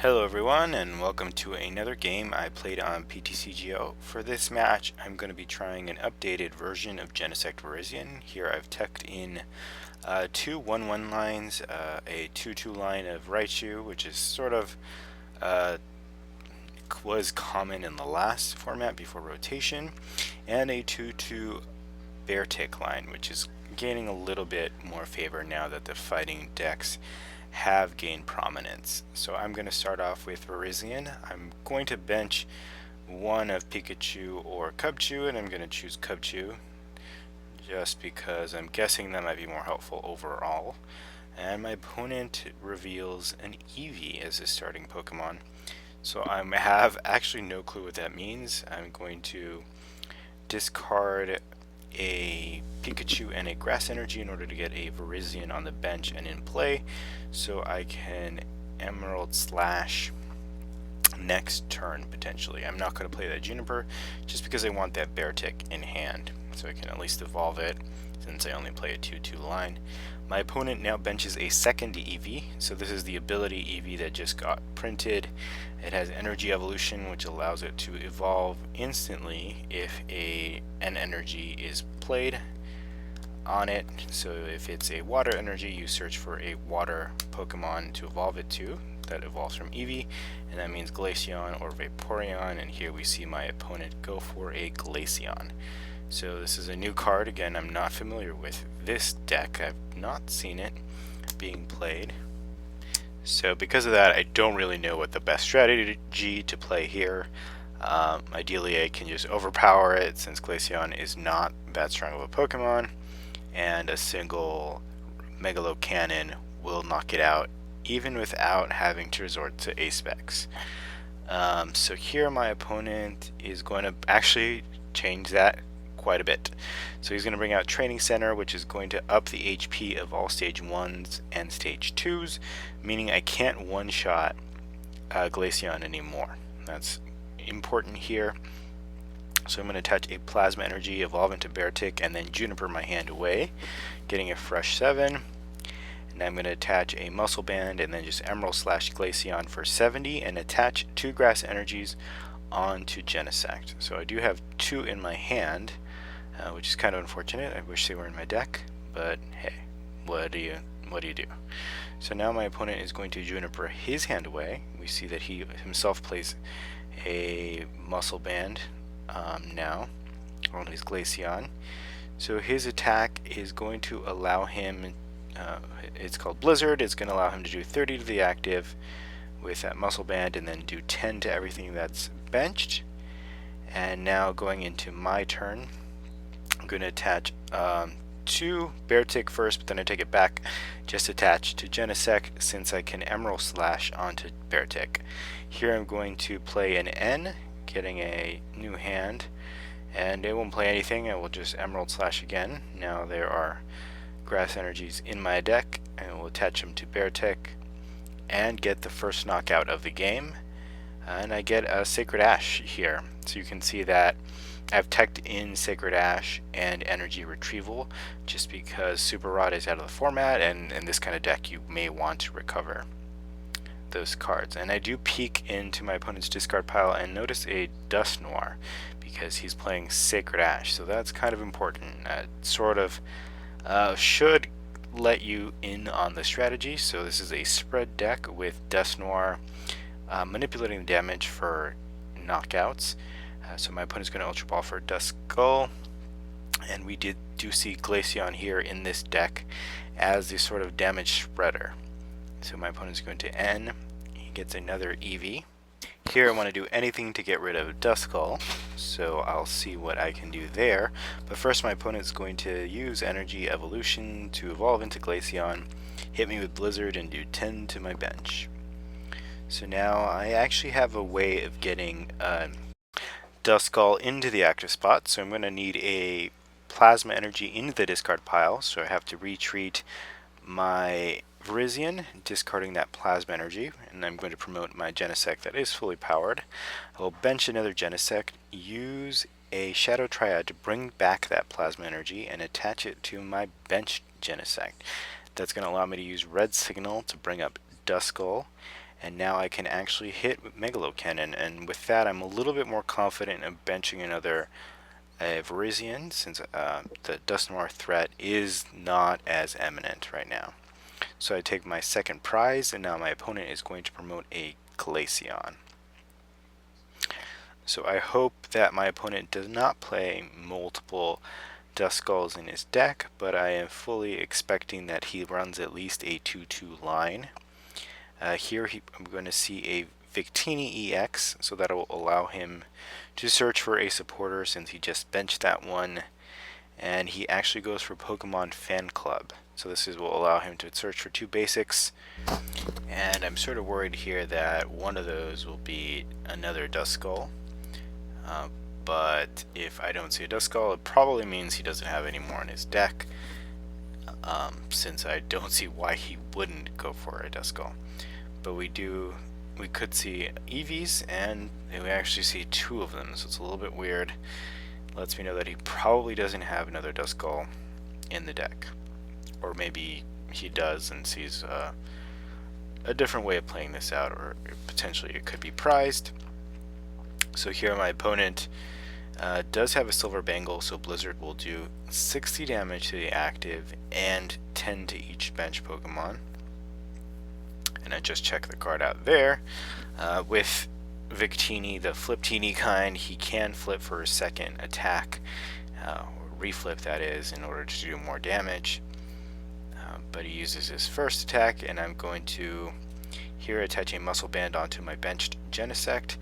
Hello everyone and welcome to another game I played on PTCGO. For this match I'm going to be trying an updated version of Genesect Virizion. Here I've tucked in two 1-1 lines, a 2-2 line of Raichu, which is sort of was common in the last format before rotation, and a 2-2 Beartic line, which is gaining a little bit more favor now that the fighting decks have gained prominence. So I'm going to start off with Virizion. I'm going to bench one of Pikachu or Cubchoo, and I'm going to choose Cubchoo just because I'm guessing that might be more helpful overall. And my opponent reveals an Eevee as his starting Pokemon. So I have actually no clue what that means. I'm going to discard a Pikachu and a Grass Energy in order to get a Virizion on the bench and in play, so I can Emerald Slash next turn potentially. I'm not going to play that Juniper just because I want that Beartic in hand, so I can at least evolve it since I only play a 2-2 line. My opponent now benches a second Eevee, so this is the ability Eevee that just got printed. It has Energy Evolution, which allows it to evolve instantly if an energy is played on it. So if it's a Water Energy, you search for a Water Pokemon to evolve it to that evolves from Eevee, and that means Glaceon or Vaporeon, and here we see my opponent go for a Glaceon. So this is a new card. Again, I'm not familiar with this deck. I've not seen it being played. So because of that, I don't really know what the best strategy to play here. Ideally, I can just overpower it since Glaceon is not that strong of a Pokemon, and a single Megalo Cannon will knock it out even without having to resort to A-Specs. So here my opponent is going to actually change that quite a bit. So he's going to bring out Training Center, which is going to up the HP of all stage 1s and stage 2s, meaning I can't one-shot Glaceon anymore. That's important here. So I'm going to attach a Plasma Energy, evolve into Beartic, and then Juniper my hand away, getting a fresh 7. And I'm going to attach a Muscle Band and then just Emerald Slash Glaceon for 70 and attach 2 Grass Energies onto Genesect. So I do have 2 in my hand, which is kind of unfortunate. I wish they were in my deck, but hey, what do you do? So now my opponent is going to Juniper his hand away. We see that he himself plays a Muscle Band now on his Glaceon. So his attack is going to allow him, it's called Blizzard, it's going to allow him to do 30 to the active with that Muscle Band and then do 10 to everything that's benched. And now going into my turn, I'm going to attach 2 Beartic first, but then I take it back, just attach to Genesect since I can Emerald Slash onto Beartic. Here I'm going to play an N, getting a new hand, and it won't play anything. I will just Emerald Slash again. Now there are Grass Energies in my deck, and I will attach them to Beartic and get the first knockout of the game. And I get a Sacred Ash here. So you can see that I've teched in Sacred Ash and Energy Retrieval just because Super Rod is out of the format, and in this kind of deck you may want to recover those cards. And I do peek into my opponent's discard pile and notice a Dusknoir because he's playing Sacred Ash, so that's kind of important. Sort of should let you in on the strategy. So this is a spread deck with Dusknoir manipulating the damage for knockouts. So my opponent's going to Ultra Ball for Duskull, and we do see Glaceon here in this deck as the sort of damage spreader. So my opponent's going to N, he gets another Eevee. Here I want to do anything to get rid of Duskull, so I'll see what I can do there. But first my opponent's going to use Energy Evolution to evolve into Glaceon, hit me with Blizzard, and do 10 to my bench. So now I actually have a way of getting Duskull into the active spot, so I'm going to need a Plasma Energy into the discard pile, so I have to retreat my Virizion, discarding that Plasma Energy, and I'm going to promote my Genesect that is fully powered. I will bench another Genesect, use a Shadow Triad to bring back that Plasma Energy and attach it to my bench Genesect. That's going to allow me to use Red Signal to bring up Duskull, and now I can actually hit with Megalocannon, and with that I'm a little bit more confident of benching another Virizion, since the Dusknoir threat is not as eminent right now. So I take my second prize, and now my opponent is going to promote a Glaceon. So I hope that my opponent does not play multiple Duskulls in his deck, but I am fully expecting that he runs at least a 2-2 line. Here I'm going to see a Victini EX, so that will allow him to search for a supporter since he just benched that one, and he actually goes for Pokemon Fan Club. So this will allow him to search for 2 basics, and I'm sort of worried here that one of those will be another Duskull. But if I don't see a Duskull, it probably means he doesn't have any more in his deck, since I don't see why he wouldn't go for a Duskull. But we could see EVs, and we actually see 2 of them, so it's a little bit weird. Lets me know that he probably doesn't have another Duskull in the deck, or maybe he does and sees a different way of playing this out, or potentially it could be prized. So here my opponent does have a Silver Bangle, so Blizzard will do 60 damage to the active and 10 to each bench Pokemon. And I just checked the card out there. With Victini, the Flip-Tini kind, he can flip for a second attack, or reflip that is, in order to do more damage. But he uses his first attack, and I'm going to here attach a Muscle Band onto my benched Genesect,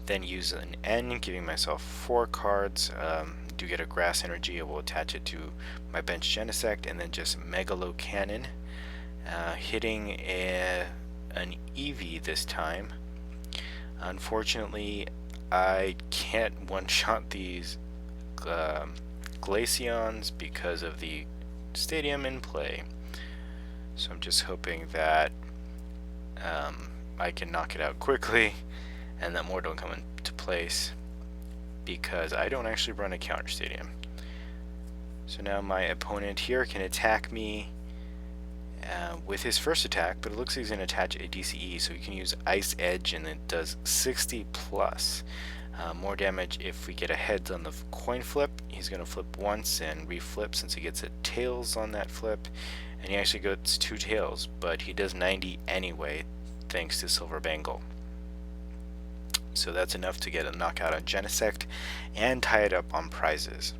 then use an N, giving myself 4 cards. Do get a Grass Energy, I will attach it to my bench Genesect, and then just Megalocannon, hitting an EV this time. Unfortunately, I can't one-shot these Glaceons because of the stadium in play. So I'm just hoping that I can knock it out quickly and that more don't come into place, because I don't actually run a counter stadium. So now my opponent here can attack me with his first attack, but it looks like he's going to attach a DCE, so he can use Ice Edge, and it does 60 plus. More damage if we get a heads on the coin flip. He's going to flip once and reflip since he gets a tails on that flip, and he actually gets 2 tails, but he does 90 anyway thanks to Silver Bangle. So that's enough to get a knockout on Genesect and tie it up on prizes.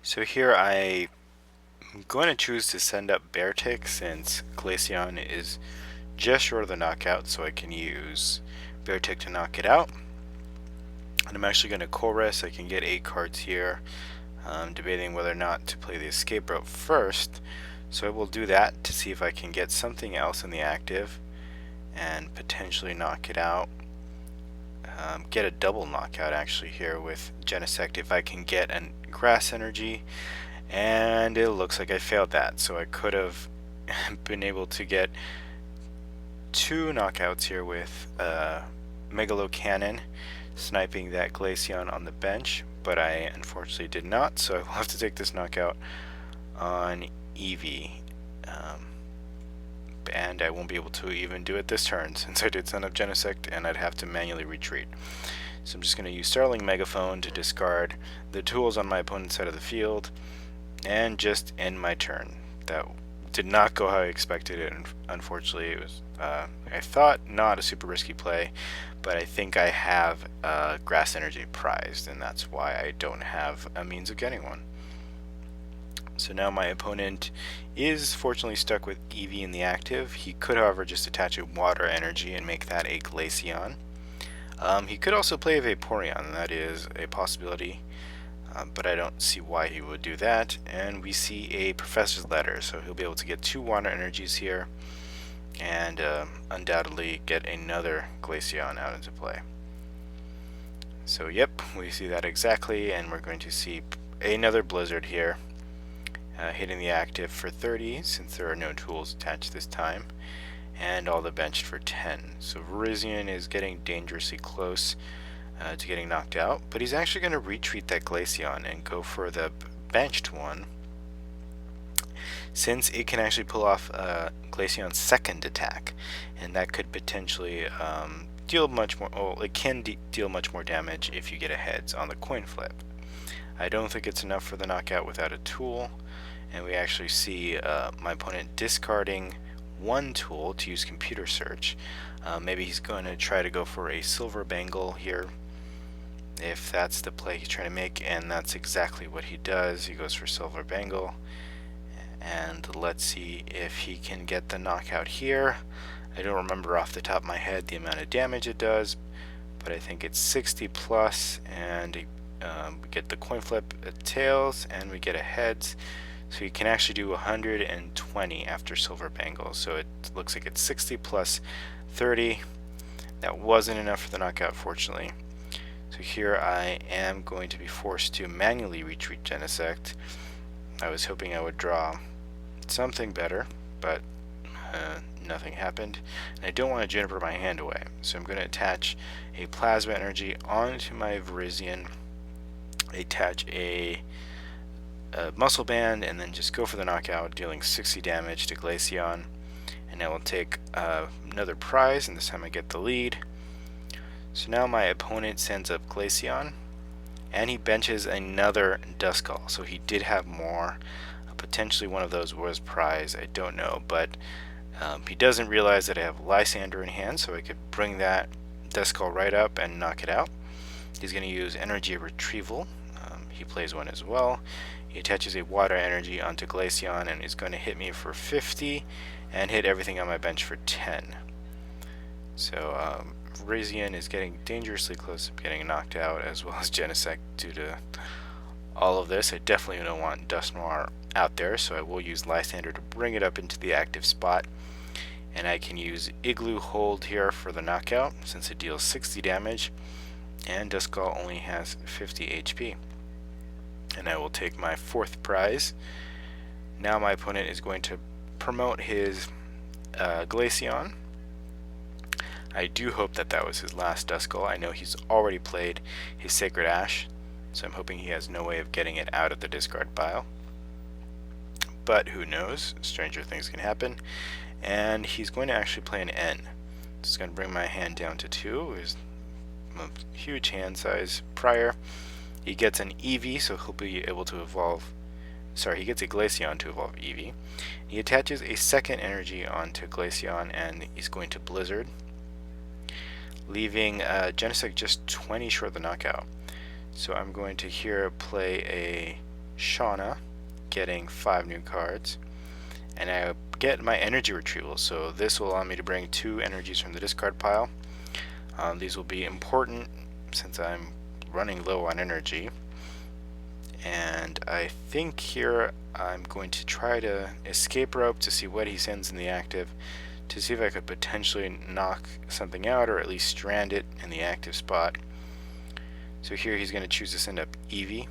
So here I'm going to choose to send up Beartic, since Glaceon is just short of the knockout, so I can use Beartic to knock it out. And I'm actually going to chorus. I can get 8 cards here. I'm debating whether or not to play the escape route first, so I will do that to see if I can get something else in the active and potentially knock it out. Get a double knockout actually here with Genesect if I can get a Grass Energy, and it looks like I failed that, so I could have been able to get 2 knockouts here with Megalocannon sniping that Glaceon on the bench, but I unfortunately did not, so I will have to take this knockout on Eevee. And I won't be able to even do it this turn since I did send up Genesect, and I'd have to manually retreat. So I'm just going to use Starling Megaphone to discard the tools on my opponent's side of the field and just end my turn. That did not go how I expected it, and unfortunately it was, I thought, not a super risky play, but I think I have Grass Energy prized, and that's why I don't have a means of getting one. So now my opponent is fortunately stuck with Eevee in the active. He could, however, just attach a Water Energy and make that a Glaceon. He could also play a Vaporeon, that is a possibility, but I don't see why he would do that. And we see a Professor's Letter, so he'll be able to get 2 Water Energies here and undoubtedly get another Glaceon out into play. So yep, we see that exactly, and we're going to see another Blizzard here. Hitting the active for 30 since there are no tools attached this time, and all the benched for 10. So Virizion is getting dangerously close to getting knocked out, but he's actually going to retreat that Glaceon and go for the benched one, since it can actually pull off Glaceon's second attack, and that could potentially deal much more. Oh, it can deal much more damage if you get a heads on the coin flip. I don't think it's enough for the knockout without a tool, and we actually see my opponent discarding one tool to use computer search. Maybe he's going to try to go for a silver bangle here, if that's the play he's trying to make, and that's exactly what he does. He goes for silver bangle, and let's see if he can get the knockout here. I don't remember off the top of my head the amount of damage it does, but I think it's 60 plus, and we get the coin flip tails, and we get a heads. So you can actually do 120 after silver bangle. So it looks like it's 60 plus 30. That wasn't enough for the knockout, fortunately. So here I am going to be forced to manually retreat Genesect. I was hoping I would draw something better, but nothing happened. And I don't want to Juniper my hand away, so I'm going to attach a plasma energy onto my Virizion, attach a muscle band, and then just go for the knockout, dealing 60 damage to Glaceon. And I will take another prize, and this time I get the lead. So now my opponent sends up Glaceon, and he benches another Dusknoir. So he did have more. Potentially one of those was prize, I don't know, but he doesn't realize that I have Lysander in hand, so I could bring that Dusknoir right up and knock it out. He's going to use energy retrieval. He plays one as well. He attaches a water energy onto Glaceon, and is going to hit me for 50 and hit everything on my bench for 10. So Virizion is getting dangerously close to getting knocked out, as well as Genesect, due to all of this. I definitely don't want Dusknoir out there, so I will use Lysander to bring it up into the active spot. And I can use Igloo Hold here for the knockout, since it deals 60 damage, and Dusknoir only has 50 HP. And I will take my fourth prize. Now my opponent is going to promote his Glaceon. I do hope that that was his last Dusknoir. I know he's already played his Sacred Ash, so I'm hoping he has no way of getting it out of the discard pile. But who knows? Stranger things can happen. And he's going to actually play an N. This is going to bring my hand down to 2. There's a huge hand size prior. He gets an Eevee, so he'll be able to evolve. Sorry, he gets a Glaceon to evolve Eevee. He attaches a second energy onto Glaceon, and he's going to Blizzard, leaving Genesect just 20 short of the knockout. So I'm going to here play a Shauna, getting 5 new cards, and I get my energy retrieval. So this will allow me to bring 2 energies from the discard pile. These will be important since I'm running low on energy. And I think here I'm going to try to escape rope to see what he sends in the active, to see if I could potentially knock something out, or at least strand it in the active spot. So here he's going to choose to send up Eevee,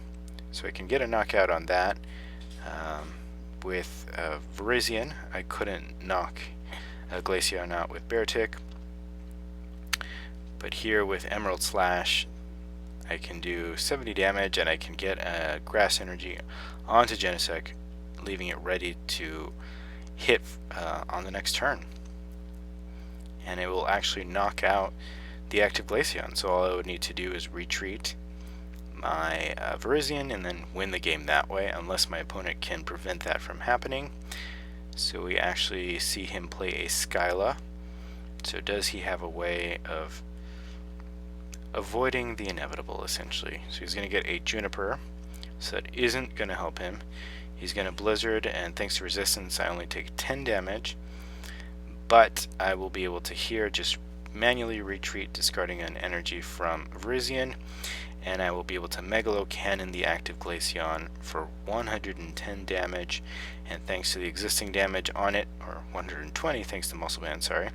so I can get a knockout on that. With Virizion, I couldn't knock Glaceon out with Beartic, but here with Emerald Slash I can do 70 damage, and I can get a grass energy onto Genesect, leaving it ready to hit on the next turn. And it will actually knock out the active Glaceon, so all I would need to do is retreat my Virizion and then win the game that way, unless my opponent can prevent that from happening. So we actually see him play a Skyla. So does he have a way of avoiding the inevitable, essentially? So he's going to get a Juniper, so that isn't going to help him. He's going to Blizzard, and thanks to resistance I only take 10 damage, but I will be able to here just manually retreat, discarding an energy from Virizion, and I will be able to Megalo Cannon the active Glaceon for 110 damage, and thanks to the existing damage on it, or 120 thanks to Muscle Band, sorry,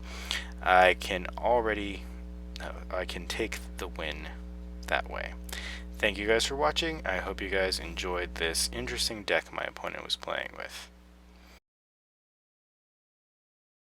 I can take the win that way. Thank you guys for watching. I hope you guys enjoyed this interesting deck my opponent was playing with.